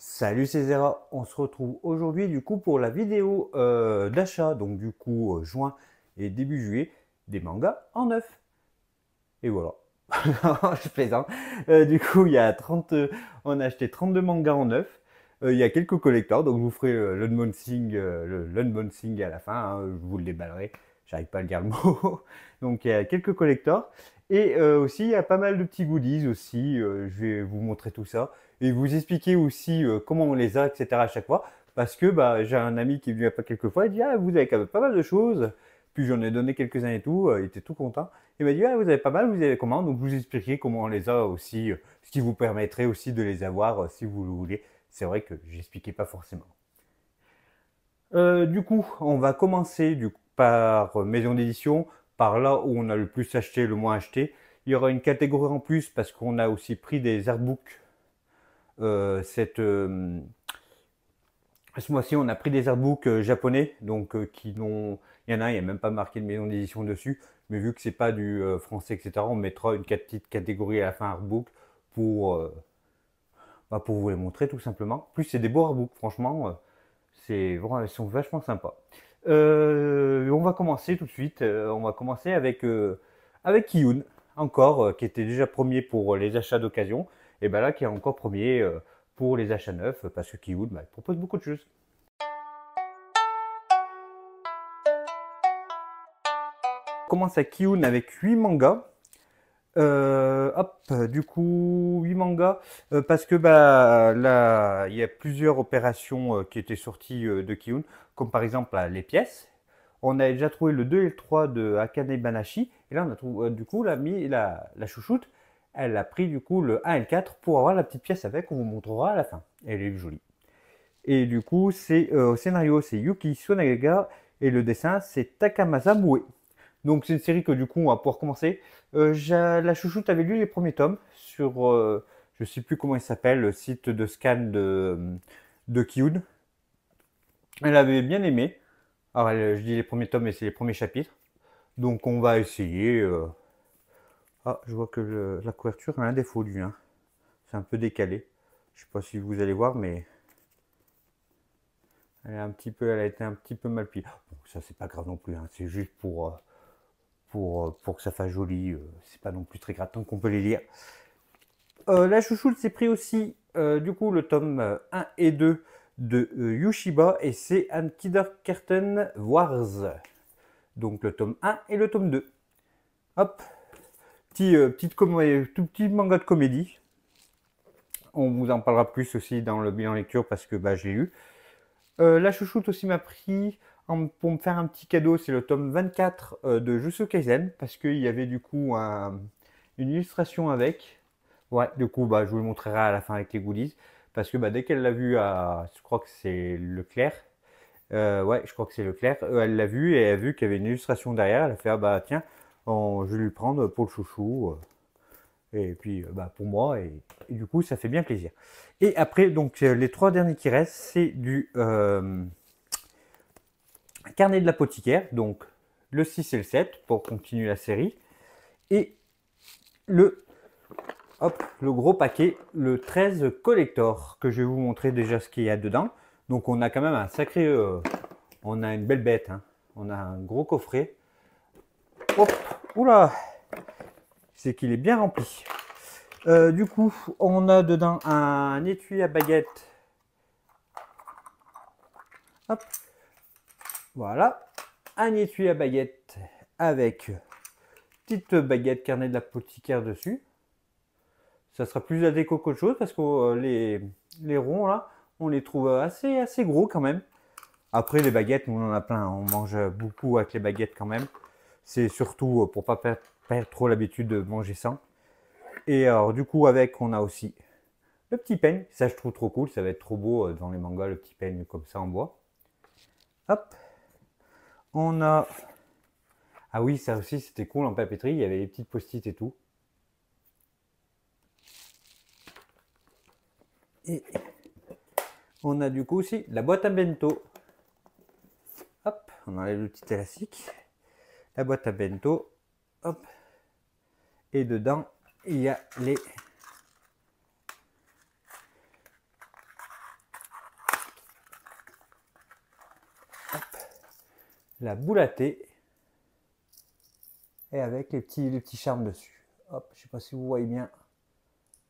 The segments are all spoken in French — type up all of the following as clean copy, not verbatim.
Salut c'est Zera, on se retrouve aujourd'hui du coup pour la vidéo d'achat, donc du coup juin et début juillet, des mangas en neuf. Et voilà, je plaisante. Du coup il y a 30, on a acheté 32 mangas en neuf. Il y a quelques collecteurs, donc je vous ferai l'unboxing à la fin, hein, je vous le déballerai, j'arrive pas à le dire le mot. Donc il y a quelques collecteurs. Et aussi il y a pas mal de petits goodies aussi, je vais vous montrer tout ça et vous expliquer aussi comment on les a, etc. à chaque fois. Parce que bah, j'ai un ami qui est venu il y a pas quelques fois, il dit ah vous avez quand même pas mal de choses. Puis j'en ai donné quelques-uns et tout, il était tout content. Il m'a dit ah vous avez pas mal, vous avez comment? Donc je vous expliquerai comment on les a aussi, ce qui vous permettrait aussi de les avoir si vous le voulez. C'est vrai que j'expliquais pas forcément. Du coup, on va commencer par maison d'édition, par là où on a le plus acheté, le moins acheté. Il y aura une catégorie en plus parce qu'on a aussi pris des artbooks. Ce mois-ci, on a pris des artbooks japonais, donc il y en a, il n'y a même pas marqué de maison d'édition dessus, mais vu que c'est pas du français, etc., on mettra une petite catégorie à la fin artbook pour, pour vous les montrer tout simplement. En plus, c'est des beaux artbooks, franchement, ils sont vachement sympas. On va commencer tout de suite. On va commencer avec Kiyun, encore, qui était déjà premier pour les achats d'occasion. Et ben là, qui est encore premier pour les achats neufs, parce que Kiyun bah, propose beaucoup de choses. On commence avec Kiyun avec 8 mangas. Du coup, 8 mangas, parce que bah, là, il y a plusieurs opérations qui étaient sorties de Kiyun, comme par exemple les pièces. On a déjà trouvé le 2 et le 3 de Akane Banashi, et là on a trouvé, du coup, la chouchoute, elle a pris du coup le 1 et le 4 pour avoir la petite pièce avec, on vous montrera à la fin. Elle est jolie. Et du coup, c'est au scénario, c'est Yuki Sonaga, et le dessin, c'est Takamasa Mue. Donc c'est une série que du coup on va pouvoir commencer. La chouchoute avait lu les premiers tomes sur, je sais plus comment il s'appelle, le site de scan de Kiyun. Elle avait bien aimé. Alors je dis les premiers tomes mais c'est les premiers chapitres. Donc on va essayer. Ah, je vois que la couverture a un défaut lui. Hein. C'est un peu décalé. Je sais pas si vous allez voir mais elle a été un petit peu mal pliée. Bon, ça c'est pas grave non plus. Hein. C'est juste pour que ça fasse joli. C'est pas non plus très grave tant qu'on peut les lire. La chouchoute s'est pris aussi du coup le tome 1 et 2 de Yushiba et c'est un Kindergarten Wars. Donc le tome 1 et le tome 2. Hop, tout petit manga de comédie. On vous en parlera plus aussi dans le bilan lecture parce que bah, je l'ai eu. La chouchoute aussi m'a pris pour me faire un petit cadeau, c'est le tome 24 de Jujutsu Kaisen parce qu'il y avait du coup une illustration avec. Ouais, du coup, bah, je vous le montrerai à la fin avec les goodies. Parce que bah, dès qu'elle l'a vu je crois que c'est Leclerc. Ouais, je crois que c'est Leclerc. Elle l'a vu et elle a vu qu'il y avait une illustration derrière. Elle a fait, ah bah tiens, je vais lui prendre pour le chouchou. Et puis bah, pour moi. Et du coup, ça fait bien plaisir. Et après, donc les trois derniers qui restent, c'est du carnet de l'apothicaire. Donc le 6 et le 7 pour continuer la série. Et le le gros paquet, le 13 collector, que je vais vous montrer déjà ce qu'il y a dedans. Donc on a quand même un sacré, on a une belle bête, hein. On a un gros coffret. Hop, oula, c'est qu'il est bien rempli. Du coup, on a dedans un étui à baguette. Hop, voilà, un étui à baguette avec petite baguette carnet de l'apothicaire dessus. Ça sera plus la déco qu'autre chose parce que les ronds là, on les trouve assez gros quand même. Après les baguettes, nous on en a plein, on mange beaucoup avec les baguettes quand même. C'est surtout pour pas perdre trop l'habitude de manger sans. Et alors du coup avec on a aussi le petit peigne, ça je trouve trop cool, ça va être trop beau dans les mangas le petit peigne comme ça en bois. Hop, on a, ah oui ça aussi c'était cool en papeterie, il y avait les petites post-it et tout. Et on a du coup aussi la boîte à bento. Hop, on enlève le petit élastique. La boîte à bento. Hop. Et dedans, il y a la boule à thé et avec les petits charmes dessus. Hop, je sais pas si vous voyez bien.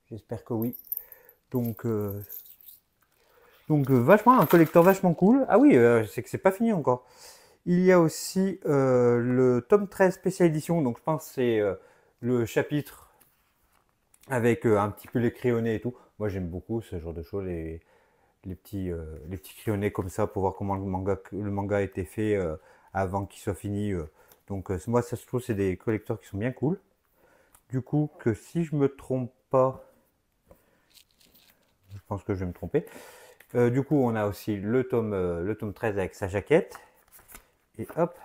J'espère que oui. Donc, vachement un collector vachement cool. Ah oui, c'est que c'est pas fini encore. Il y a aussi le tome 13 spécial édition. Donc je pense que c'est le chapitre avec un petit peu les crayonnés et tout. Moi j'aime beaucoup ce genre de choses, les petits crayonnés comme ça pour voir comment le manga a été fait avant qu'il soit fini. Donc moi ça je trouve c'est des collecteurs qui sont bien cool. Du coup que si je me trompe pas, je pense que je vais me tromper. Du coup on a aussi le tome 13 avec sa jaquette. Et hop.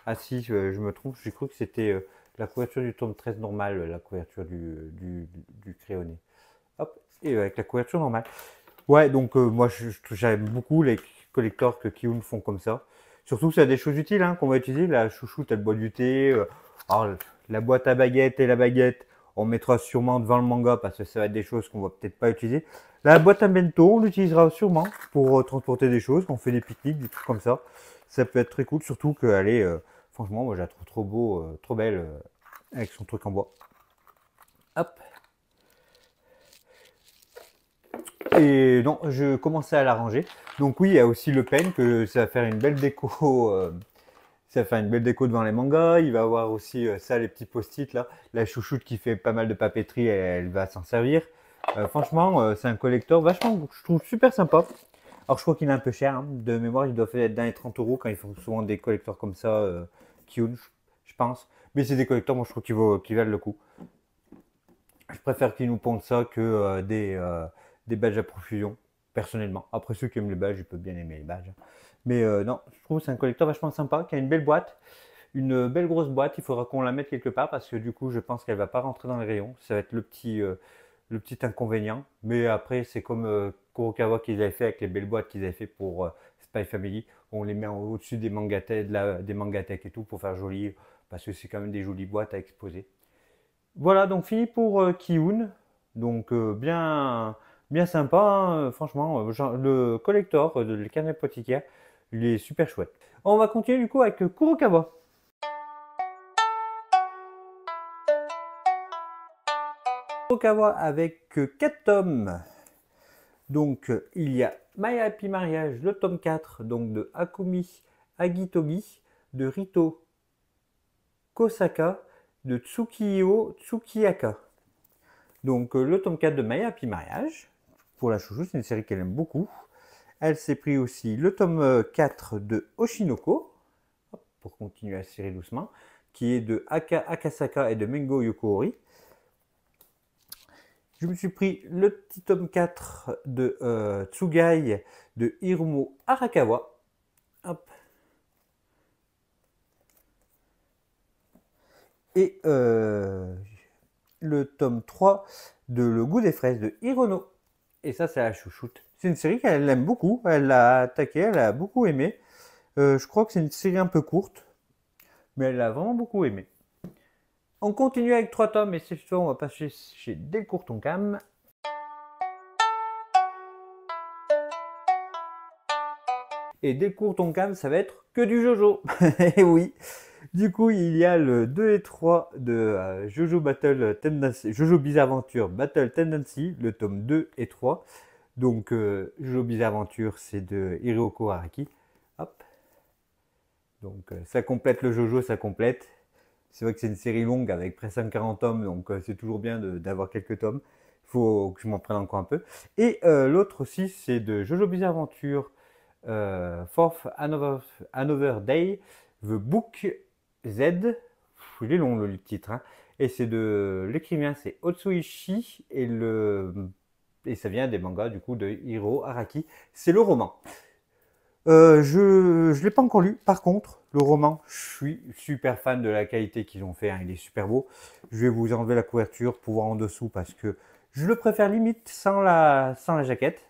Ah si, je me trompe, j'ai cru que c'était la couverture du tome 13 normal, la couverture du crayonné. Hop, et avec la couverture normale. Ouais, donc moi j'aime beaucoup les collectors que Kiyun font comme ça. Surtout c'est des choses utiles qu'on va utiliser. La chouchoute, elle boit du thé. Alors, la boîte à baguette et la baguette, on mettra sûrement devant le manga parce que ça va être des choses qu'on va peut-être pas utiliser. La boîte à bento, on l'utilisera sûrement pour transporter des choses, quand on fait des pique-niques, des trucs comme ça. Ça peut être très cool, surtout qu'elle est, franchement, moi je la trouve trop beau, trop belle avec son truc en bois. Hop. Et non, je commençais à la ranger. Donc oui, il y a aussi le pen que ça va faire une belle déco. Ça va faire une belle déco devant les mangas. Il va avoir aussi ça, les petits post-it là. La chouchoute qui fait pas mal de papeterie, elle va s'en servir. Franchement, c'est un collector vachement, je trouve super sympa. Alors je crois qu'il est un peu cher. De mémoire, il doit faire être dans les 30 € quand ils font souvent des collecteurs comme ça, Kiyun, je pense. Mais c'est des collecteurs, moi je trouve qu'ils valent le coup. Je préfère qu'ils nous pondent ça que des badges à profusion, personnellement. Après, ceux qui aiment les badges, ils peuvent bien aimer les badges. Mais non, je trouve que c'est un collecteur vachement sympa, qui a une belle boîte, une belle grosse boîte. Il faudra qu'on la mette quelque part parce que du coup, je pense qu'elle va pas rentrer dans les rayons. Ça va être le petit inconvénient. Mais après, c'est comme Kurokawa qu'ils avaient fait avec les belles boîtes qu'ils avaient fait pour Spy Family. On les met au-dessus des des mangathèques et tout pour faire joli, parce que c'est quand même des jolies boîtes à exposer. Voilà, donc fini pour Kiyun. Donc bien sympa, franchement. Le collector de le carnet apothicaire, il est super chouette. On va continuer du coup avec Kurokawa. Kurokawa avec 4 tomes. Donc il y a My Happy Marriage, le tome 4, donc de Akumi Agitogi, de Rito Kosaka, de Tsukio Tsukiyaka. Donc le tome 4 de My Happy Marriage, pour la chouchou, c'est une série qu'elle aime beaucoup. Elle s'est pris aussi le tome 4 de Oshinoko, pour continuer la série doucement, qui est de Aka Akasaka et de Mengo Yokohori. Je me suis pris le petit tome 4 de Tsugai de Hiromo Arakawa. Hop. Et le tome 3 de Le goût des fraises de Hirono. Et ça, c'est la chouchoute. C'est une série qu'elle aime beaucoup. Elle l'a attaqué, elle a beaucoup aimé. Je crois que c'est une série un peu courte, mais elle a vraiment beaucoup aimé. On continue avec 3 tomes, et cette fois, on va passer chez Delcourt Tonkam. Et Delcourt Tonkam, ça va être que du Jojo. Et oui. Du coup, il y a le 2 et 3 de Jojo Battle Tendency, Jojo Bizarre Adventure Battle Tendency, le tome 2 et 3. Donc, Jojo Bizarre Adventure, c'est de Hiroko Araki. Hop. Donc, ça complète le Jojo, ça complète. C'est vrai que c'est une série longue avec presque 140 tomes, donc c'est toujours bien d'avoir quelques tomes. Il faut que je m'en prenne encore un peu. Et l'autre aussi, c'est de Jojo Bizarre Adventure Fourth Another Day, The Book Z. Il est long le titre. Et c'est de l'écrivain, c'est Otsuishi, et ça vient des mangas du coup de Hiro Araki. C'est le roman. Je ne l'ai pas encore lu. Par contre, le roman, je suis super fan de la qualité qu'ils ont fait. Il est super beau. Je vais vous enlever la couverture pour voir en dessous parce que je le préfère limite sans la jaquette.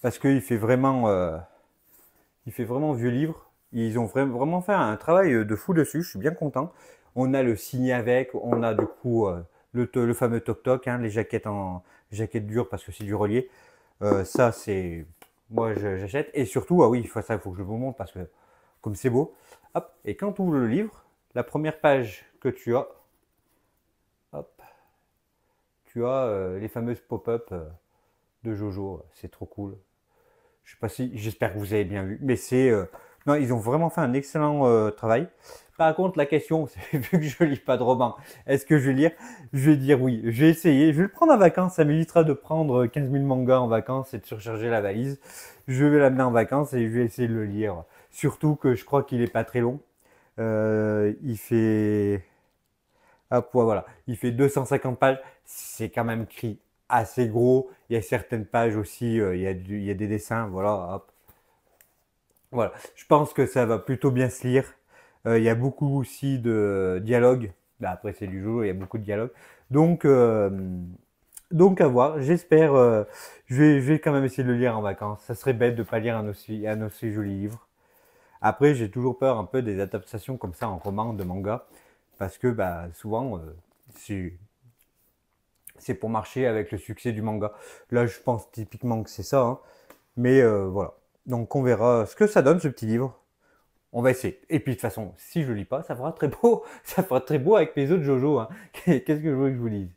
Parce qu'il fait vraiment vieux livre. Ils ont vraiment fait un travail de fou dessus. Je suis bien content. On a le signé avec. On a du coup le fameux toc toc, les jaquettes dures parce que c'est du relié. Ça, c'est moi j'achète. Et surtout, ah oui, ça, il faut que je vous montre parce que comme c'est beau. Hop, et quand tu ouvres le livre, la première page que tu as, hop, tu as les fameuses pop-up de Jojo. C'est trop cool. Je sais pas si, j'espère que vous avez bien vu, mais non, ils ont vraiment fait un excellent travail. Par contre, la question, c'est vu que je lis pas de romans, est-ce que je vais lire? Je vais dire oui. Je vais essayer. Je vais le prendre en vacances. Ça m'évitera de prendre 15 000 mangas en vacances et de surcharger la valise. Je vais l'amener en vacances et je vais essayer de le lire. Surtout que je crois qu'il est pas très long. Il fait, hop, ouais, voilà, il fait 250 pages. C'est quand même écrit assez gros. Il y a certaines pages aussi, il y a des dessins, voilà, hop. Voilà, je pense que ça va plutôt bien se lire. Il y a beaucoup aussi de dialogues. Bah, après, c'est du jeu, il y a beaucoup de dialogues. Donc, euh, donc à voir. J'espère. Je vais quand même essayer de le lire en vacances. Ça serait bête de ne pas lire un aussi joli livre. Après, j'ai toujours peur un peu des adaptations comme ça en roman, de manga. Parce que bah, souvent, c'est c'est pour marcher avec le succès du manga. Là, je pense typiquement que c'est ça, hein. Mais voilà. Donc on verra ce que ça donne ce petit livre. On va essayer. Et puis de toute façon, si je lis pas, ça fera très beau. Ça fera très beau avec mes autres Jojo, hein. Qu'est-ce que je veux que je vous lise?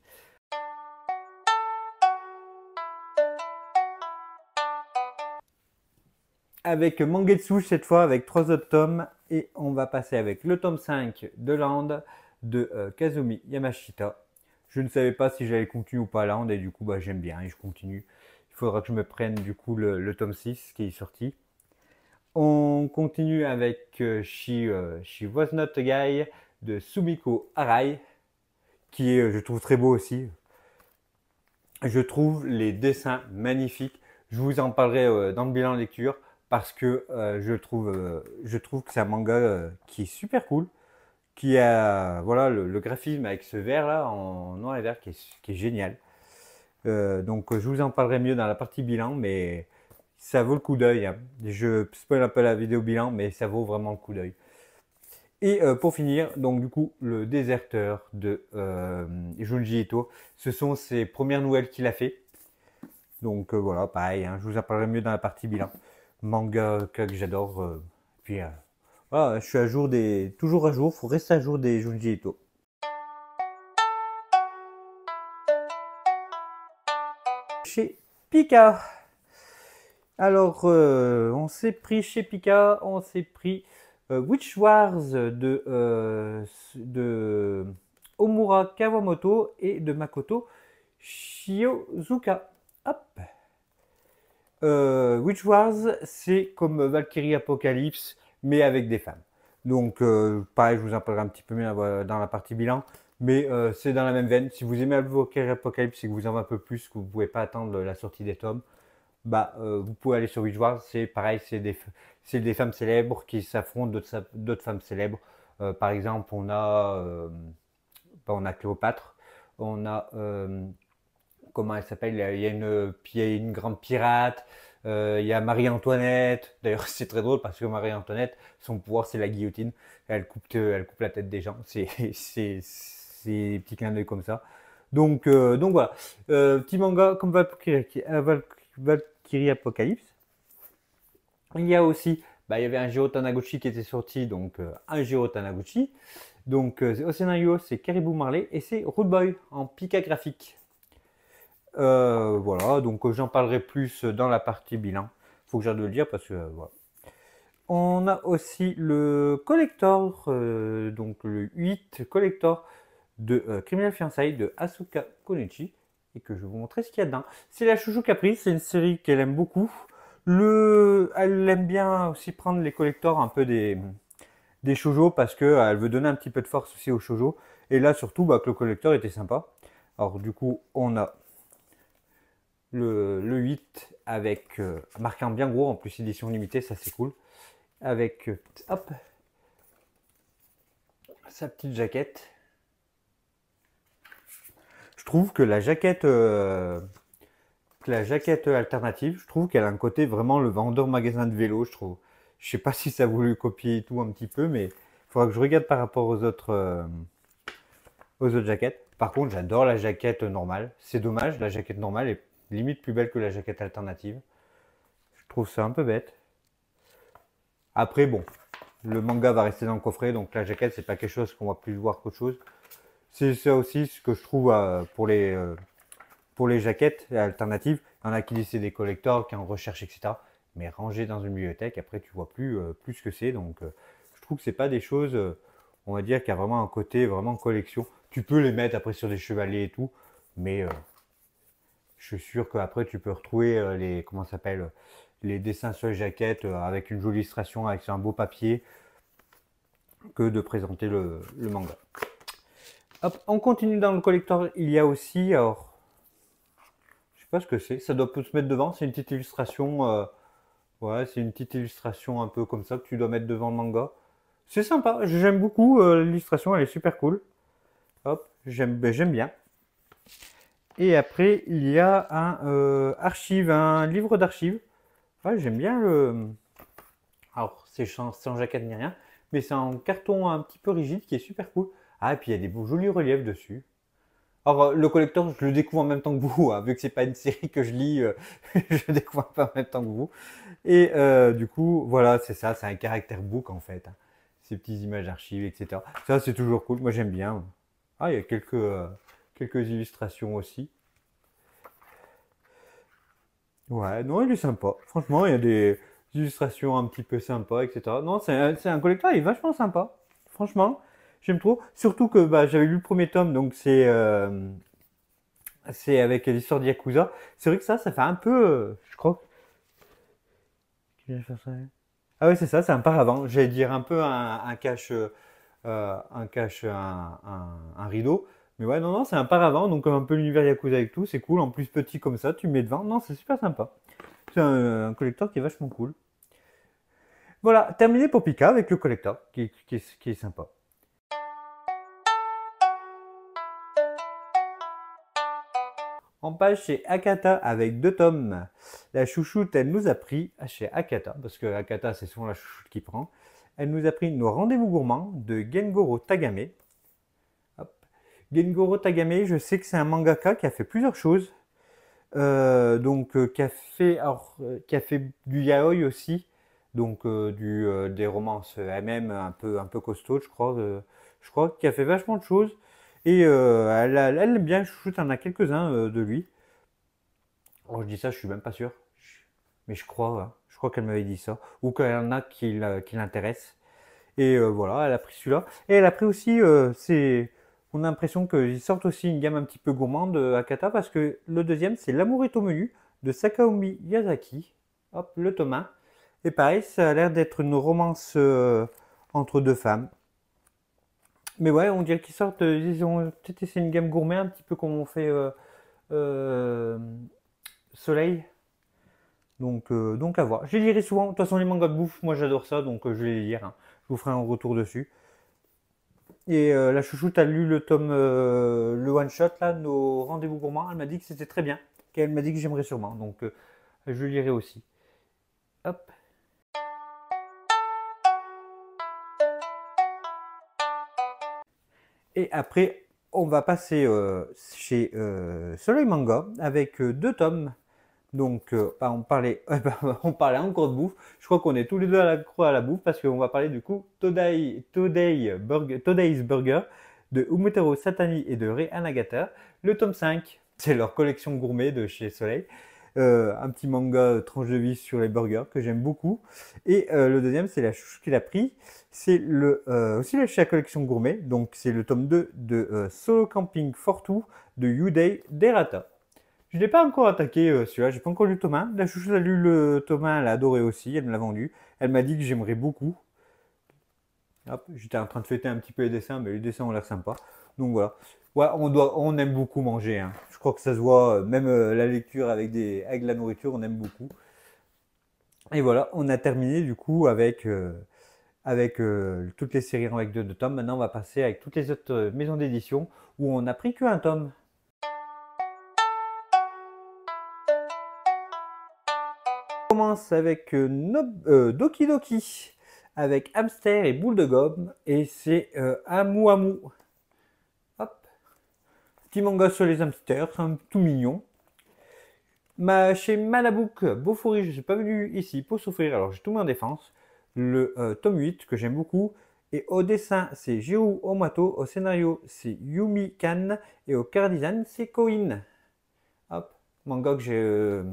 Avec Mangetsu cette fois, avec trois autres tomes. Et on va passer avec le tome 5 de Land de Kazumi Yamashita. Je ne savais pas si j'allais continuer ou pas Land et du coup bah, j'aime bien et je continue. Il faudra que je me prenne du coup le tome 6 qui est sorti. On continue avec She Was Not a Guy de Sumiko Arai, qui est, je trouve, très beau aussi. Je trouve les dessins magnifiques. Je vous en parlerai dans le bilan lecture parce que je trouve que c'est un manga qui est super cool, qui a voilà le graphisme avec ce vert là en noir et vert qui est génial. Donc je vous en parlerai mieux dans la partie bilan, mais ça vaut le coup d'œil, hein. Je spoil un peu la vidéo bilan, mais ça vaut vraiment le coup d'œil. Et pour finir, donc du coup, le déserteur de Junji Ito, ce sont ses premières nouvelles qu'il a fait. Donc voilà, pareil, hein, je vous en parlerai mieux dans la partie bilan. Manga que j'adore. Puis voilà, je suis à jour toujours à jour, faut rester à jour des Junji Ito. Chez Pika. Alors, on s'est pris chez Pika, on s'est pris Witch Wars de Omura Kawamoto et de Makoto Shiozuka. Hop. Witch Wars, c'est comme Valkyrie Apocalypse, mais avec des femmes. Donc, pareil, je vous en parlerai un petit peu mieux dans la partie bilan, mais c'est dans la même veine. Si vous aimez Valkyrie Apocalypse et que vous en avez un peu plus, que vous ne pouvez pas attendre la sortie des tomes, bah, vous pouvez aller sur Witch Wars, c'est pareil, c'est des femmes célèbres qui s'affrontent d'autres femmes célèbres. Par exemple, on a Cléopâtre, on a, comment elle s'appelle, il y a une grande pirate, il y a Marie-Antoinette. D'ailleurs, c'est très drôle parce que Marie-Antoinette, son pouvoir, c'est la guillotine. Elle coupe la tête des gens. C'est des petits clins d'œil comme ça. Donc voilà. Petit manga comme Valkyrie Apocalypse. Il y a aussi, bah, il y avait un Jiro Taniguchi qui était sorti, donc un Jiro Taniguchi. Donc au scénario, c'est Caribou Marley et c'est Rude Boy en Pika graphique. Voilà, donc j'en parlerai plus dans la partie bilan. Faut que j'arrête de le dire parce que voilà. On a aussi le collector, donc le 8 collector de Criminal Fiançailles de Asuka Konichi et que je vais vous montrer ce qu'il y a dedans. C'est la Chouchou Caprice, c'est une série qu'elle aime beaucoup. Elle aime bien aussi prendre les collectors un peu des shoujo parce qu'elle veut donner un petit peu de force aussi aux shoujo. Et là surtout bah, que le collector était sympa. Alors du coup on a le 8 avec marqué en bien gros, en plus édition limitée, ça c'est cool. Avec hop, sa petite jaquette. Je trouve que la jaquette alternative, je trouve qu'elle a un côté vraiment le vendeur magasin de vélo, je trouve. Je sais pas si ça a voulu copier et tout un petit peu, mais il faudra que je regarde par rapport aux autres jaquettes. Par contre, j'adore la jaquette normale. C'est dommage, la jaquette normale est limite plus belle que la jaquette alternative. trouve ça un peu bête. Après, bon, le manga va rester dans le coffret, donc la jaquette, c'est pas quelque chose qu'on va plus voir qu'autre chose. C'est ça aussi ce que je trouve pour les jaquettes alternatives. Il y en a qui disent c'est des collectors, qui en recherchent, etc. Mais rangé dans une bibliothèque, après, tu vois plus ce que c'est. Donc, je trouve que c'est pas des choses, on va dire, qui a vraiment un côté vraiment collection. Tu peux les mettre après sur des chevaliers et tout, mais je suis sûr qu'après, tu peux retrouver les, comment ça s'appelle, les dessins sur les jaquettes avec une jolie illustration, avec un beau papier, que de présenter le manga. Hop, on continue dans le collector. Il y a aussi, alors, je sais pas ce que c'est. Ça doit se mettre devant. C'est une petite illustration. Ouais, c'est une petite illustration un peu comme ça que tu dois mettre devant le manga. C'est sympa. J'aime beaucoup l'illustration. Elle est super cool. Hop, j'aime bien. Et après, il y a un livre d'archives. Ouais, j'aime bien le. Alors, c'est sans jaquette ni rien, mais c'est en carton un petit peu rigide qui est super cool. Ah, et puis il y a des beaux jolis reliefs dessus. Alors, le collector, je le découvre en même temps que vous, hein, vu que c'est pas une série que je lis, je le découvre pas en même temps que vous. Et du coup, voilà, c'est ça, c'est un caractère book en fait, hein. Ces petites images d'archives, etc. Ça, c'est toujours cool, moi j'aime bien. Ah, il y a quelques illustrations aussi. Ouais, non, il est sympa. Franchement, il y a des illustrations un petit peu sympas, etc. Non, c'est un collector, il est vachement sympa. Franchement, j'aime trop. Surtout que bah, j'avais lu le premier tome, donc c'est avec l'histoire de Yakuza. C'est vrai que ça fait un peu, je crois. Qui vient faire ça. Ah ouais, c'est ça, c'est un paravent. J'allais dire un peu un rideau. Mais ouais, non, non, c'est un paravent, donc comme un peu l'univers Yakuza avec tout, c'est cool. En plus, petit comme ça, tu le mets devant. Non, c'est super sympa. C'est un collector qui est vachement cool. Voilà, terminé pour Pika avec le collector, qui est sympa. On passe chez Akata avec 2 tomes. La chouchoute, elle nous a pris chez Akata, parce que Akata, c'est souvent la chouchoute qui prend. Elle nous a pris nos rendez-vous gourmands de Gengoro Tagame. Hop. Gengoro Tagame, je sais que c'est un mangaka qui a fait plusieurs choses. Qui a fait du yaoi aussi, donc des romances MM un peu costaud, je crois qu'il a fait vachement de choses. Et elle aime bien, je en a quelques-uns de lui. Oh, je dis ça, je suis même pas sûr, mais je crois, hein. Je crois qu'elle m'avait dit ça, ou qu'il y en a qui l'intéressent. Et voilà, elle a pris celui-là. Et elle a pris aussi, on a l'impression qu'ils sortent aussi une gamme un petit peu gourmande Akata, parce que le deuxième, c'est L'amour est au menu de Sakaomi Yazaki. Hop, le tome 1. Et pareil, ça a l'air d'être une romance entre 2 femmes. Mais ouais, on dirait qu'ils sortent, ils ont peut-être essayé une gamme gourmet, un petit peu comme on fait euh, Soleil. Donc à voir. Je les lirai souvent. De toute façon, les mangas de bouffe, moi j'adore ça, donc je vais les lire, hein. Je vous ferai un retour dessus. Et la chouchoute a lu le one shot là, nos rendez-vous gourmands. Elle m'a dit que c'était très bien. Elle m'a dit que j'aimerais sûrement. Donc je lirai aussi. Hop. Et après, on va passer chez Soleil Manga avec 2 tomes. Donc, bah, on parlait encore de bouffe. Je crois qu'on est tous les deux à la croix à la bouffe parce qu'on va parler du coup Today's Burger de Umutaro Satani et de Rei Anagata. Le tome 5, c'est leur collection gourmet de chez Soleil. Un petit manga tranche de vie sur les burgers que j'aime beaucoup. Et le deuxième, c'est la chouchou qu'il a pris. C'est aussi chez la collection gourmet. Donc, c'est le tome 2 de Solo Camping Fortu de Yudei Derata. Je ne l'ai pas encore attaqué celui-là, j'ai pas encore lu le tome 1. La chouchoute a lu le tome 1, elle a adoré aussi, elle me l'a vendu. Elle m'a dit que j'aimerais beaucoup. Hop, j'étais en train de fêter un petit peu les dessins, mais les dessins ont l'air sympas. Donc voilà. Ouais, on aime beaucoup manger, hein. Je crois que ça se voit, même la lecture avec la nourriture, on aime beaucoup. Et voilà, on a terminé du coup avec toutes les séries avec 2 tomes. Maintenant, on va passer avec toutes les autres maisons d'édition où on n'a pris qu'un tome. On commence avec Doki Doki avec hamster et boule de gomme et c'est Amu Amu. Hop, petit manga sur les hamsters, c'est un tout mignon. Chez Manabook Bofuri, je ne suis pas venu ici pour souffrir, alors j'ai tout mis en défense. Le tome 8 que j'aime beaucoup. Et au dessin, c'est Jiro Omato. Au scénario, c'est Yumi Kan. Et au car design, c'est Koin. Hop, manga que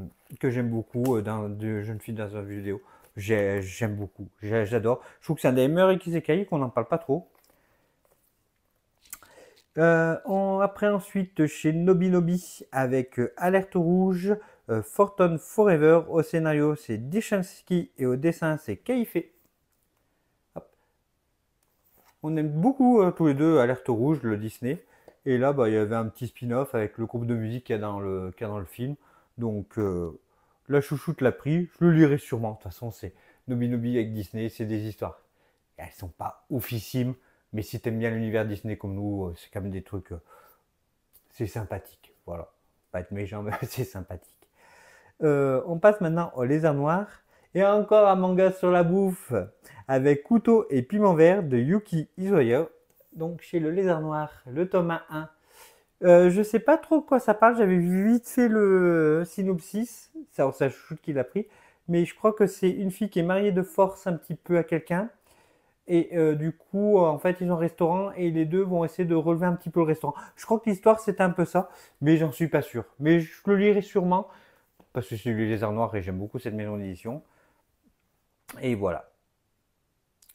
j'aime beaucoup de Jeune fille dans une vidéo. J'aime beaucoup, j'adore. Je trouve que c'est un des meilleurs ikisekai, qu'on n'en parle pas trop. Après ensuite chez Nobinobi avec Alerte Rouge, Fortune Forever. Au scénario, c'est Deshansky et au dessin, c'est Keife. On aime beaucoup tous les deux Alerte Rouge, le Disney. Et là, bah, il y avait un petit spin-off avec le groupe de musique qu'il y a dans le film. Donc, la chouchoute l'a pris. Je le lirai sûrement. De toute façon, c'est Nobinobi avec Disney, c'est des histoires. Elles sont pas oufissimes, mais si t'aimes bien l'univers Disney comme nous, c'est quand même des trucs. C'est sympathique. Voilà. Pas être méchant, mais c'est sympathique. On passe maintenant au Lézard Noir. Et encore un manga sur la bouffe avec Couteau et Piment Vert de Yuki Isoya. Donc chez le Lézard Noir, le tome 1. Je sais pas trop de quoi ça parle, j'avais vite fait le synopsis, ça chouchoute qu'il a pris. Mais je crois que c'est une fille qui est mariée de force un petit peu à quelqu'un. Et du coup, en fait, ils ont un restaurant et les deux vont essayer de relever un petit peu le restaurant. Je crois que l'histoire, c'est un peu ça, mais j'en suis pas sûr. Mais je le lirai sûrement, parce que c'est le Lézard Noir et j'aime beaucoup cette maison d'édition. Et voilà.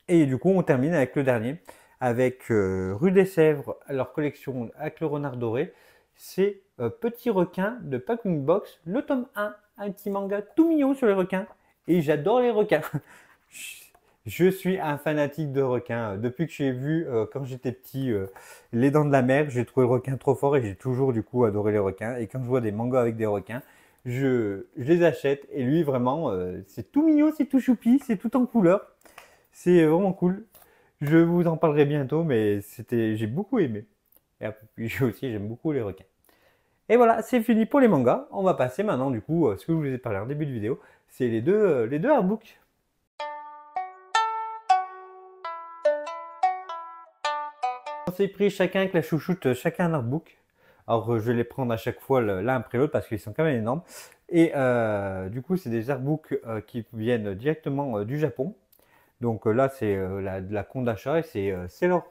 Et du coup, on termine avec le dernier, avec Rue des Sèvres, leur collection avec le renard doré. C'est Petit requin de Packing Box, le tome 1, un petit manga tout mignon sur les requins. Et j'adore les requins. Je suis un fanatique de requins. Depuis que j'ai vu, quand j'étais petit, Les Dents de la Mer, j'ai trouvé le requin trop fort et j'ai toujours du coup adoré les requins. Et quand je vois des mangas avec des requins, je les achète. Et lui, vraiment, c'est tout mignon, c'est tout choupi, c'est tout en couleur. C'est vraiment cool. Je vous en parlerai bientôt, mais j'ai beaucoup aimé. Et puis aussi, j'aime beaucoup les requins. Et voilà, c'est fini pour les mangas. On va passer maintenant, du coup, ce que je vous ai parlé en début de vidéo, c'est les deux artbooks. On s'est pris chacun avec la chouchoute, chacun un artbook. Alors, je vais les prendre à chaque fois l'un après l'autre parce qu'ils sont quand même énormes. Et du coup, c'est des artbooks qui viennent directement du Japon. Donc là, c'est de la compte d'achat et c'est Sailor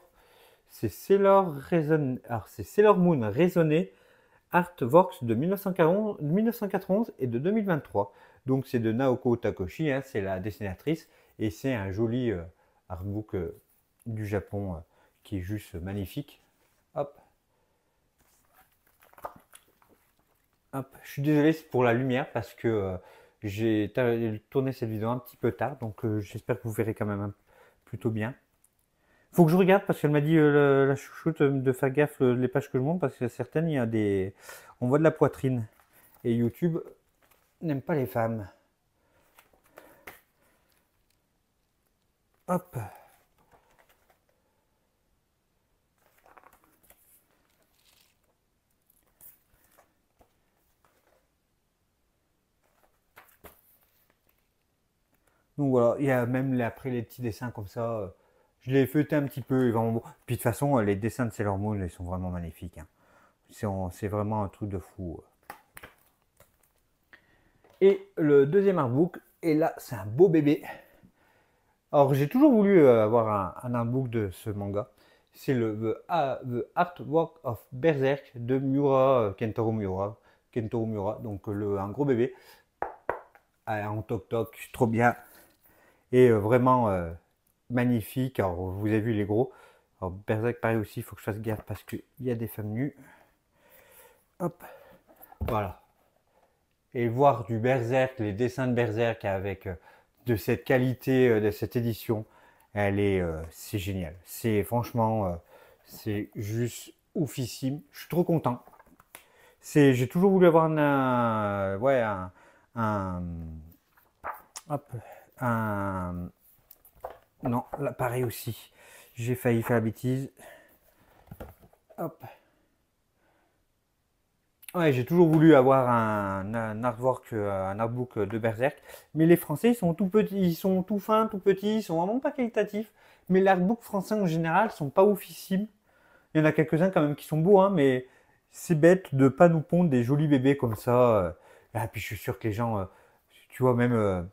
Moon raisonné Artworks de 1991 et de 2023. Donc c'est de Naoko Takoshi, hein, c'est la dessinatrice et c'est un joli artbook du Japon qui est juste magnifique. Hop. Hop. Je suis désolé pour la lumière parce que j'ai tourné cette vidéo un petit peu tard, donc j'espère que vous verrez quand même plutôt bien. Faut que je regarde parce qu'elle m'a dit la chouchoute de faire gaffe les pages que je monte parce que certaines il y a des on voit de la poitrine et YouTube n'aime pas les femmes. Hop. Donc voilà, il y a même après les petits dessins comme ça, je les ai feuilletés un petit peu. Vraiment... Puis de toute façon, les dessins de Sailor Moon, ils sont vraiment magnifiques. Hein. C'est vraiment un truc de fou. Et le deuxième artbook, et là, c'est un beau bébé. Alors, j'ai toujours voulu avoir un artbook de ce manga. C'est The Artwork of Berserk de Kentaro Miura. Kentaro Miura, donc un gros bébé. En toc-toc, trop bien. Et vraiment magnifique. Alors, vous avez vu les gros. Alors, Berserk, pareil aussi, il faut que je fasse gaffe parce qu'il y a des femmes nues. Hop, voilà. Et voir du Berserk, les dessins de Berserk avec de cette qualité de cette édition, c'est génial. C'est franchement, c'est juste oufissime. Je suis trop content. J'ai toujours voulu avoir ouais, hop, non, là pareil aussi. J'ai failli faire la bêtise. Hop. Ouais, j'ai toujours voulu avoir un artbook de Berserk, mais les Français ils sont tout petits, ils sont tout fins, tout petits, ils sont vraiment pas qualitatifs. Mais l'artbook français en général sont pas oufissimes. Il y en a quelques-uns quand même qui sont beaux, hein, mais c'est bête de pas nous pondre des jolis bébés comme ça. Bah, puis je suis sûr que les gens, tu vois, même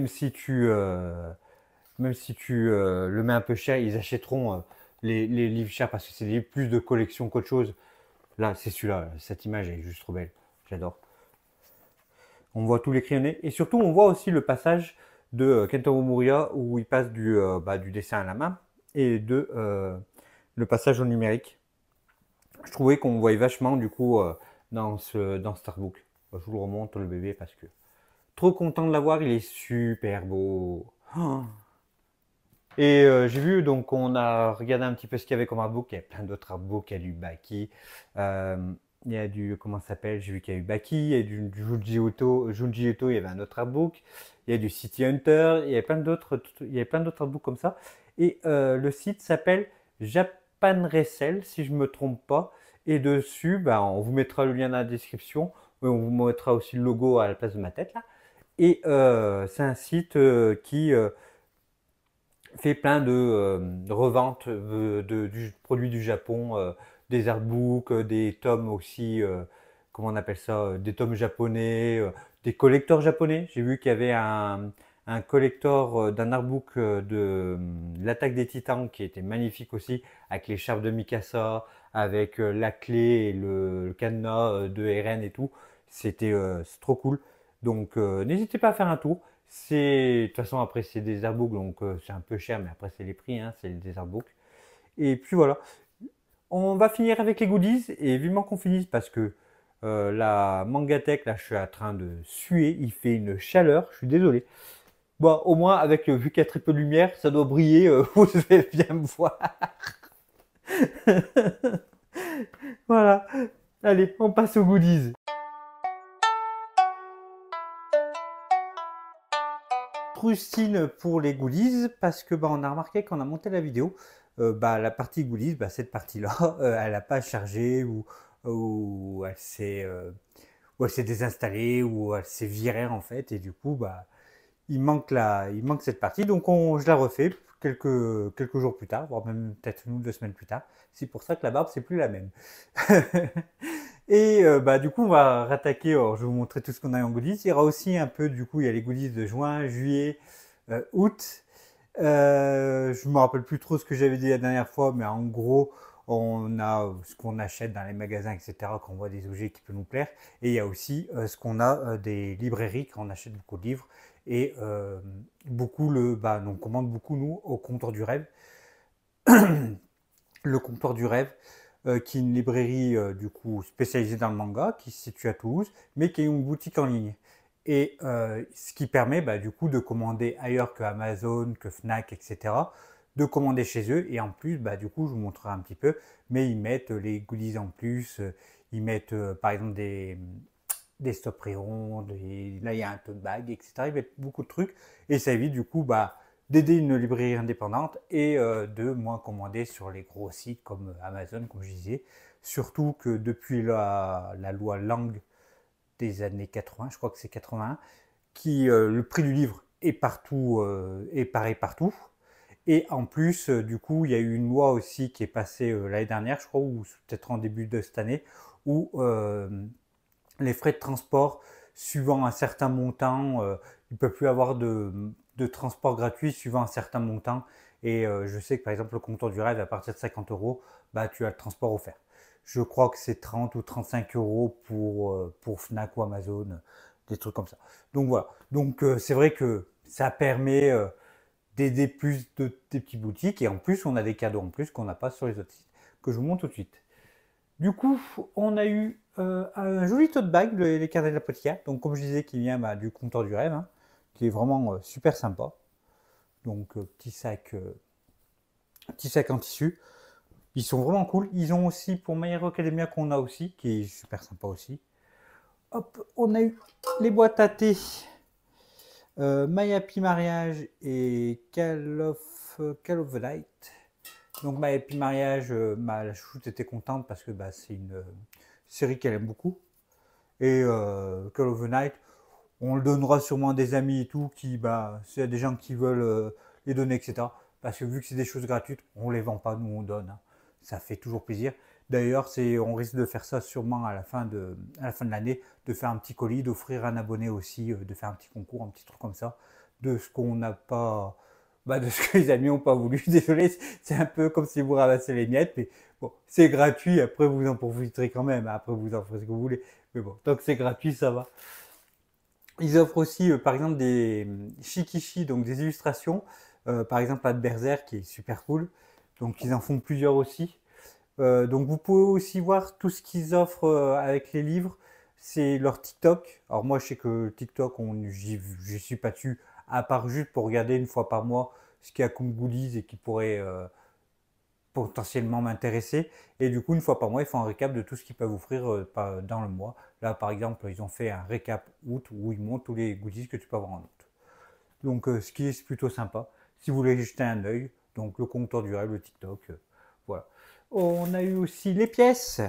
si tu, le mets un peu cher, ils achèteront les livres chers parce que c'est des livres plus de collection qu'autre chose. Là, c'est celui-là. Cette image est juste trop belle. J'adore. On voit tous les crayonnés. Et surtout, on voit aussi le passage de Kentaro Moriya où il passe du dessin à la main et le passage au numérique. Je trouvais qu'on voyait vachement du coup dans cet artbook. Je vous le remonte le bébé parce que trop content de l'avoir, il est super beau. Oh. Et j'ai vu, donc on a regardé un petit peu ce qu'il y avait comme artbook. Il y a plein d'autres artbooks. Il y a du Baki. euh, il y a du, comment ça s'appelle? J'ai vu qu'il y a eu Baki. Il y a du Junji Ito. Junji Ito, il y avait un autre artbook. Il y a du City Hunter. Il y a plein d'autres artbooks comme ça. Et le site s'appelle Japan Resell, si je me trompe pas. Et dessus, bah, on vous mettra le lien dans la description. On vous mettra aussi le logo à la place de ma tête là. Et c'est un site qui fait plein de reventes du produit du Japon, des artbooks, des tomes aussi, comment on appelle ça, des tomes japonais, des collecteurs japonais. J'ai vu qu'il y avait un collector d'un artbook de l'attaque des Titans qui était magnifique aussi, avec l'écharpe de Mikasa, avec la clé et le cadenas de Eren et tout. C'est trop cool. Donc n'hésitez pas à faire un tour. De toute façon, après, c'est des artbooks, donc c'est un peu cher, mais après, c'est les prix, hein, c'est des artbooks. Et puis voilà. On va finir avec les goodies, et vivement qu'on finisse parce que la Mangatech, là, je suis en train de suer, il fait une chaleur, je suis désolé. Bon, au moins, vu qu'il y a très peu de lumière, ça doit briller, vous devez bien me voir. Voilà. Allez, on passe aux goodies. Rustine pour les goodies parce que bah, on a remarqué quand on a monté la vidéo, la partie goodies, cette partie-là, elle n'a pas chargé ou elle s'est désinstallée ou elle s'est virée en fait et du coup bah il manque cette partie donc je la refais quelques jours plus tard, voire même peut-être 1 ou 2 semaines plus tard. C'est pour ça que la barbe c'est plus la même. Et du coup, on va rattaquer. Alors, je vais vous montrer tout ce qu'on a en goodies. Il y aura aussi un peu, du coup, il y a les goodies de juin, juillet, août. Je me rappelle plus trop ce que j'avais dit la dernière fois, mais en gros, on a ce qu'on achète dans les magasins, etc., quand on voit des objets qui peuvent nous plaire. Et il y a aussi ce qu'on a des librairies quand on achète beaucoup de livres. Et on commande beaucoup, nous, au Comptoir du Rêve. Le Comptoir du Rêve, qui est une librairie du coup spécialisée dans le manga, qui se situe à Toulouse, mais qui est une boutique en ligne. Et ce qui permet du coup de commander ailleurs que Amazon, que Fnac, etc. De commander chez eux. Et en plus, du coup, je vous montrerai un petit peu, mais ils mettent les goodies en plus. Ils mettent par exemple des stop rayons, là il y a un tote bag, etc. Ils mettent beaucoup de trucs. Et ça évite du coup d'aider une librairie indépendante et de moins commander sur les gros sites comme Amazon, comme je disais. Surtout que depuis la loi Lang des années 80, je crois que c'est 81, le prix du livre est partout, est pareil partout. Et en plus, du coup, il y a eu une loi aussi qui est passée l'année dernière, je crois, ou peut-être en début de cette année, où les frais de transport, suivant un certain montant, il ne peut plus avoir de transport gratuit suivant un certain montant. Et je sais que par exemple, le comptoir du rêve, à partir de 50 euros, tu as le transport offert. Je crois que c'est 30 ou 35 euros pour Fnac ou Amazon, des trucs comme ça. Donc voilà. Donc c'est vrai que ça permet d'aider plus des petites boutiques. Et en plus, on a des cadeaux en plus qu'on n'a pas sur les autres sites, que je vous montre tout de suite. Du coup, on a eu un joli tote bag, les carnets de l'apothicaire. Donc, comme je disais, qui vient du Comptoir du Rêve, hein, qui est vraiment super sympa. Donc, petit sac en tissu. Ils sont vraiment cool. Ils ont aussi pour My Hero Academia qu'on a aussi, qui est super sympa aussi. Hop, on a eu les boîtes à thé. My Happy Mariage et Call of the Night. Donc My Happy Mariage, la chouchoute était contente parce que c'est une série qu'elle aime beaucoup. Et Call of the Night, on le donnera sûrement à des amis et tout, s'il y a des gens qui veulent les donner, etc. Parce que vu que c'est des choses gratuites, on les vend pas, nous on donne. Hein. Ça fait toujours plaisir. D'ailleurs, on risque de faire ça sûrement à la fin de l'année, de faire un petit colis, d'offrir un abonné aussi, de faire un petit concours, un petit truc comme ça, de ce qu'on n'a pas, de ce que les amis n'ont pas voulu. Désolé, c'est un peu comme si vous ramassez les miettes, mais bon, c'est gratuit. Après, vous en profiterez quand même. Après, vous en ferez ce que vous voulez. Mais bon, tant que c'est gratuit, ça va. Ils offrent aussi, par exemple, des shikishi, donc des illustrations. Par exemple, à Berserk, qui est super cool. Donc, ils en font plusieurs aussi. Donc vous pouvez aussi voir tout ce qu'ils offrent avec les livres, c'est leur TikTok. Alors moi je sais que TikTok, j'y suis pas dessus, à part juste pour regarder une fois par mois ce qu'il y a comme goodies et qui pourrait potentiellement m'intéresser. Et du coup une fois par mois ils font un récap de tout ce qu'ils peuvent offrir dans le mois. Là par exemple ils ont fait un récap août où ils montrent tous les goodies que tu peux avoir en août. Donc ce qui est plutôt sympa. Si vous voulez jeter un œil, donc le compteur du rêve, le TikTok, voilà. On a eu aussi les pièces.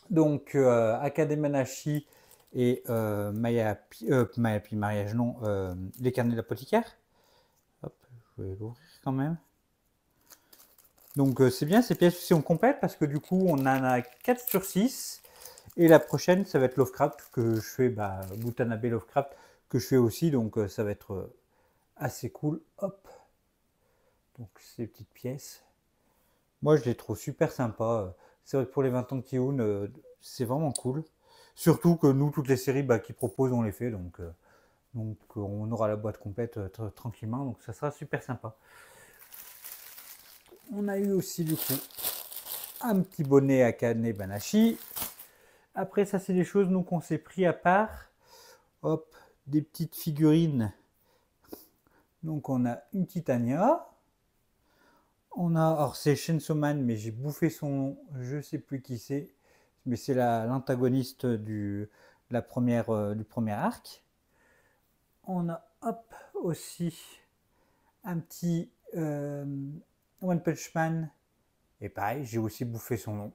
Donc Akademanashi et Mayapi mariage non, les carnets d'apothicaire. Hop, je vais l'ouvrir quand même. Donc c'est bien, ces pièces aussi on complète parce que du coup on en a 4 sur 6. Et la prochaine ça va être Lovecraft que je fais, Butanabe Lovecraft que je fais aussi, donc ça va être assez cool. Hop, donc ces petites pièces. Moi je les trouve super sympas. C'est vrai que pour les 20 ans de Kihun, c'est vraiment cool. Surtout que nous, toutes les séries qu'ils proposent, on les fait. Donc on aura la boîte complète tranquillement. Donc ça sera super sympa. On a eu aussi du coup un petit bonnet Akane Banashi. Après ça c'est des choses nous qu'on s'est pris à part. Hop, des petites figurines. Donc on a une Titania. On a, alors c'est Chainsaw Man, mais j'ai bouffé son nom, je sais plus qui c'est, mais c'est l'antagoniste du premier arc. On a hop aussi un petit One Punch Man, et pareil, j'ai aussi bouffé son nom,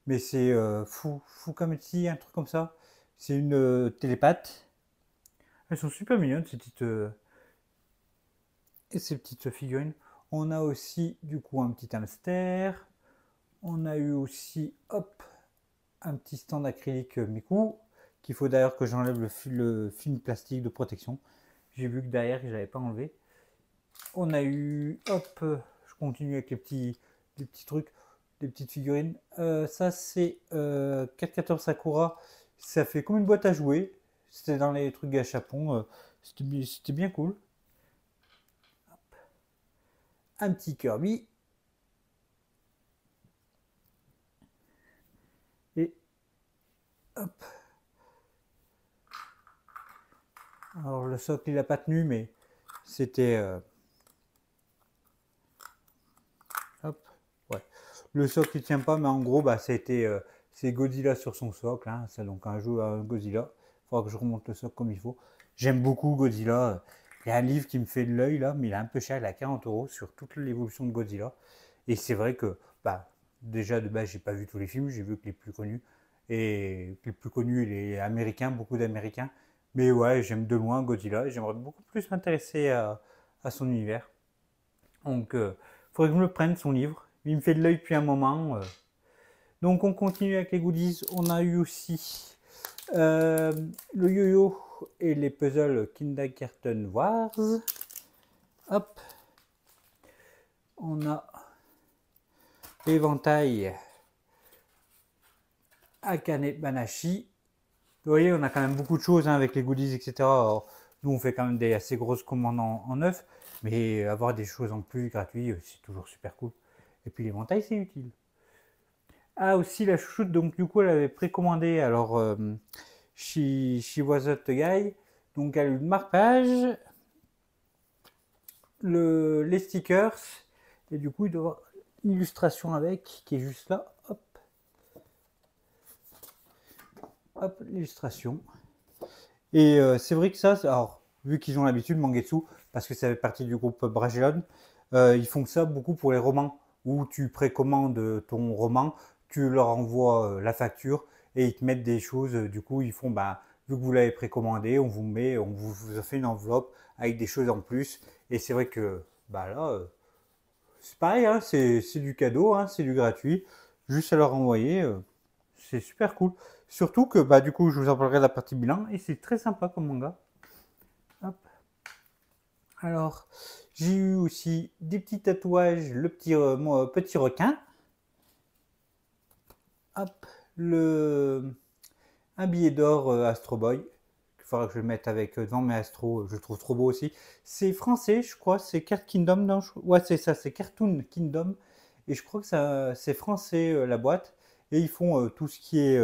mais c'est Fukamitsu, un truc comme ça. C'est une télépathe. Elles sont super mignonnes ces petites figurines. On a aussi du coup un petit hamster. On a eu aussi hop un petit stand acrylique Miku qu'il faut d'ailleurs que j'enlève le film plastique de protection. J'ai vu que derrière je l'avais pas enlevé. On a eu hop, je continue avec les petits trucs, des petites figurines. Ça c'est 414 Sakura. Ça fait comme une boîte à jouer. C'était dans les trucs gachapon. C'était bien cool. Un petit Kirby. Et hop. Alors le socle il a pas tenu, mais c'était hop, ouais. Le socle il tient pas, mais en gros c'est Godzilla sur son socle, hein. C'est donc un jeu à Godzilla. Il faudra que je remonte le socle comme il faut. J'aime beaucoup Godzilla. Il y a un livre qui me fait de l'œil là, mais il est un peu cher, il est à 40 € sur toute l'évolution de Godzilla. Et c'est vrai que déjà de base j'ai pas vu tous les films, j'ai vu que les plus connus. Et les plus connus, les américains, beaucoup d'américains. Mais ouais, j'aime de loin Godzilla et j'aimerais beaucoup plus m'intéresser à son univers. Donc, il faudrait que je me prenne son livre. Il me fait de l'œil depuis un moment. Donc, on continue avec les goodies. On a eu aussi le yo-yo et les puzzles Kindergarten Wars. Hop. On a l'éventail Akane Banashi. Vous voyez, on a quand même beaucoup de choses avec les goodies, etc. Alors, nous, on fait quand même des assez grosses commandes en neuf, mais avoir des choses en plus gratuites, c'est toujours super cool. Et puis l'éventail, c'est utile. Ah, aussi la chouchoute, donc du coup, elle avait précommandé, alors, she wasn't a guy, donc elle a eu le marque-page, les stickers, et du coup, il doit y avoir une illustration avec, qui est juste là, hop. Hop, l'illustration. Et c'est vrai que ça, alors, vu qu'ils ont l'habitude, Mangetsu, parce que ça fait partie du groupe Bragellon, ils font ça beaucoup pour les romans, où tu précommandes ton roman, tu leur envoies la facture, et ils te mettent des choses, du coup ils font, vu que vous l'avez précommandé, on vous fait une enveloppe avec des choses en plus, et c'est vrai que, là, c'est pareil, hein, c'est du cadeau, hein, c'est du gratuit, juste à leur envoyer. C'est super cool. Surtout que bah, du coup, je vous en parlerai de la partie bilan et c'est très sympa comme manga. Hop. Alors, j'ai eu aussi des petits tatouages, le petit requin. Hop, un billet d'or Astro Boy. Il faudra que je le mette avec devant mes Astro, je le trouve trop beau aussi. C'est français, je crois, c'est Card Kingdom. Non, ouais, c'est ça, c'est Cartoon Kingdom. Et je crois que ça, c'est français la boîte. Et ils font tout ce qui est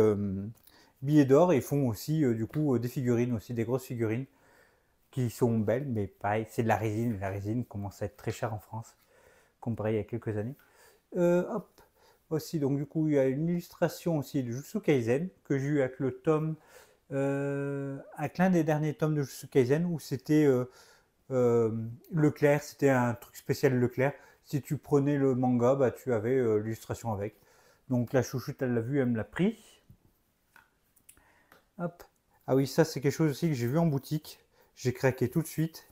billets d'or. Et ils font aussi du coup des figurines, aussi des grosses figurines qui sont belles, mais pareil, c'est de la résine. La résine commence à être très chère en France, comparé il y a quelques années. Hop, aussi, donc du coup, il y a une illustration aussi de Jujutsu Kaisen que j'ai eu avec le tome, avec l'un des derniers tomes de Jujutsu Kaisen où c'était euh, Leclerc, c'était un truc spécial Leclerc. Si tu prenais le manga, bah, tu avais l'illustration avec. Donc la chouchoute, elle l'a vu, elle me l'a pris. Hop. Ah oui, ça c'est quelque chose aussi que j'ai vu en boutique. J'ai craqué tout de suite.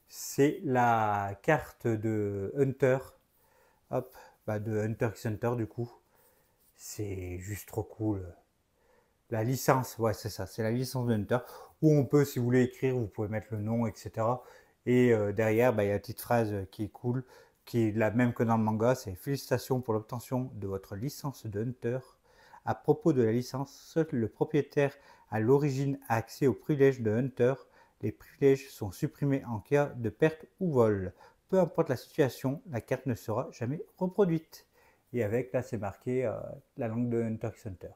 C'est la carte de Hunter. Hop, bah, de Hunter x Hunter du coup. C'est juste trop cool. La licence, ouais, c'est ça, c'est la licence de Hunter, où on peut, si vous voulez écrire, vous pouvez mettre le nom, etc. Et derrière, bah, il y a une petite phrase qui est cool, qui est la même que dans le manga, c'est félicitations pour l'obtention de votre licence de Hunter. À propos de la licence, seul le propriétaire à l'origine a accès aux privilèges de Hunter. Les privilèges sont supprimés en cas de perte ou vol. Peu importe la situation, la carte ne sera jamais reproduite. Et avec, là, c'est marqué la langue de Hunter x Hunter.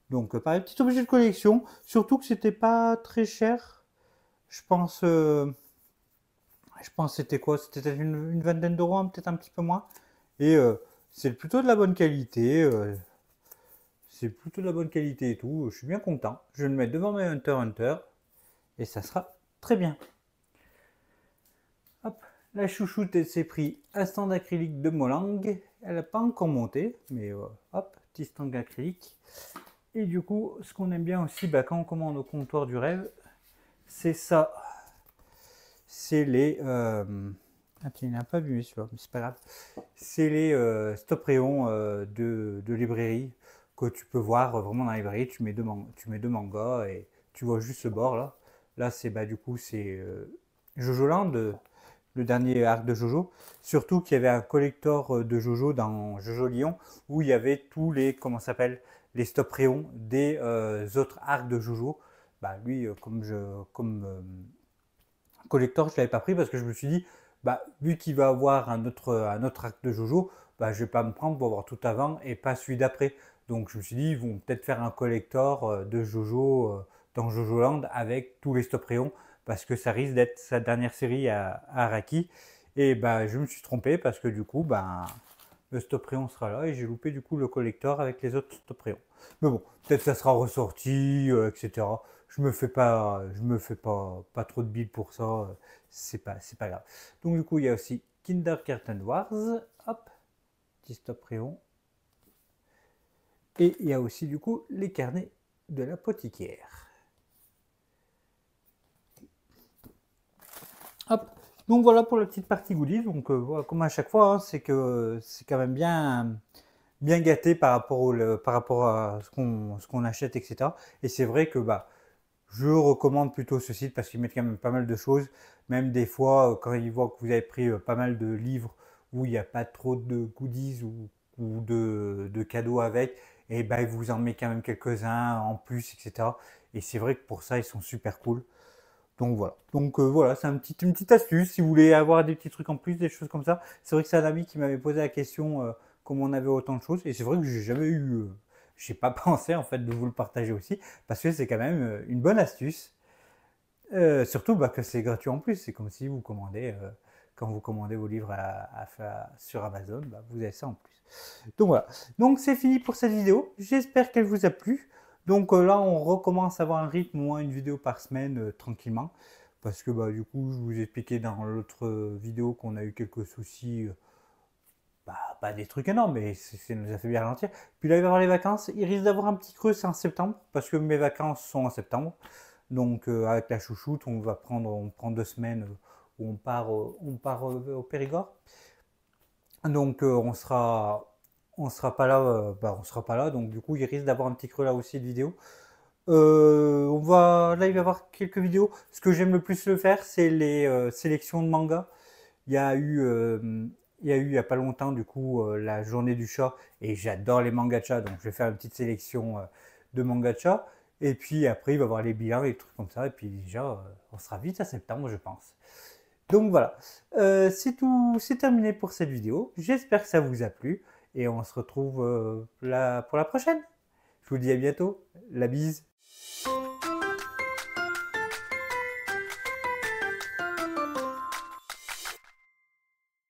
Donc, pareil, petit objet de collection. Surtout que c'était pas très cher. Je pense, je pense que c'était quoi? C'était peut-être une vingtaine d'euros, hein, peut-être un petit peu moins. Et c'est plutôt de la bonne qualité. C'est plutôt de la bonne qualité et tout. Je suis bien content. Je vais le mettre devant mes Hunter x Hunter. Et ça sera très bien. Hop, la chouchoute, elle s'est pris un stand acrylique de Molang. Elle n'a pas encore monté, mais hop, petit stand acrylique. Et du coup, ce qu'on aime bien aussi, bah, quand on commande au comptoir du rêve, c'est ça. C'est les. Ah, tu n'as pas vu celui-là, mais c'est pas grave. C'est les stop rayons de librairie que tu peux voir vraiment dans la librairie. Tu mets deux mangas et tu vois juste ce bord là. Là, c'est bah, du coup, c'est Jojo Land, le dernier arc de Jojo. Surtout qu'il y avait un collector de Jojo dans Jojo Lyon où il y avait tous les, comment ça s'appelle, les stop rayons des autres arcs de Jojo. Bah, lui, comme collector, je ne l'avais pas pris parce que je me suis dit, bah, vu qu'il va avoir un autre acte de Jojo, bah, je ne vais pas me prendre pour avoir tout avant et pas celui d'après. Donc je me suis dit, ils vont peut-être faire un collector de Jojo dans Jojo Land avec tous les stop rayons parce que ça risque d'être sa dernière série à Araki. Et bah, je me suis trompé parce que du coup, bah, le stop rayon sera là et j'ai loupé du coup le collector avec les autres stop rayons. Mais bon, peut-être ça sera ressorti, etc. Je me fais pas trop de billes pour ça, c'est pas grave. Donc du coup, il y a aussi Kinder Curtain Wars, hop, petit stop rayon. Et il y a aussi du coup les carnets de l'apothicaire. Hop. Donc voilà pour la petite partie goodies. Donc voilà, comme à chaque fois, hein, c'est que c'est quand même bien gâté par rapport à ce qu'on achète, etc. Et c'est vrai que bah, je recommande plutôt ce site parce qu'ils mettent quand même pas mal de choses. Même des fois, quand ils voient que vous avez pris pas mal de livres où il n'y a pas trop de goodies ou de cadeaux avec, et ben ils vous en mettent quand même quelques-uns en plus, etc. Et c'est vrai que pour ça, ils sont super cool. Donc voilà. Donc voilà, c'est une petite astuce si vous voulez avoir des petits trucs en plus, des choses comme ça. C'est vrai que c'est un ami qui m'avait posé la question comment on avait autant de choses. Et c'est vrai que j'ai jamais eu, j'ai pas pensé en fait de vous le partager aussi parce que c'est quand même une bonne astuce. Surtout bah, que c'est gratuit en plus. C'est comme si vous commandez, quand vous commandez vos livres sur Amazon, bah, vous avez ça en plus. Donc voilà. Donc c'est fini pour cette vidéo. J'espère qu'elle vous a plu. Donc là, on recommence à avoir un rythme, au moins une vidéo par semaine, tranquillement. Parce que bah, du coup, je vous ai expliqué dans l'autre vidéo qu'on a eu quelques soucis. Bah, pas des trucs énormes, mais ça nous a fait bien ralentir. Puis là, il va y avoir les vacances. Il risque d'avoir un petit creux, c'est en septembre. Parce que mes vacances sont en septembre. Donc avec la chouchoute, on prend 2 semaines où on part au Périgord. Donc on sera pas là, on sera pas là, donc du coup il risque d'avoir un petit creux là aussi de vidéos. Là il va y avoir quelques vidéos. Ce que j'aime le plus le faire, c'est les sélections de mangas. Il y a eu, il y a pas longtemps du coup la journée du chat et j'adore les mangas de chat, donc je vais faire une petite sélection de mangas de chat. Et puis après il va y avoir les bilans et des trucs comme ça. Et puis déjà on sera vite à septembre je pense. Donc voilà, c'est tout, c'est terminé pour cette vidéo. J'espère que ça vous a plu et on se retrouve pour la prochaine. Je vous dis à bientôt. La bise.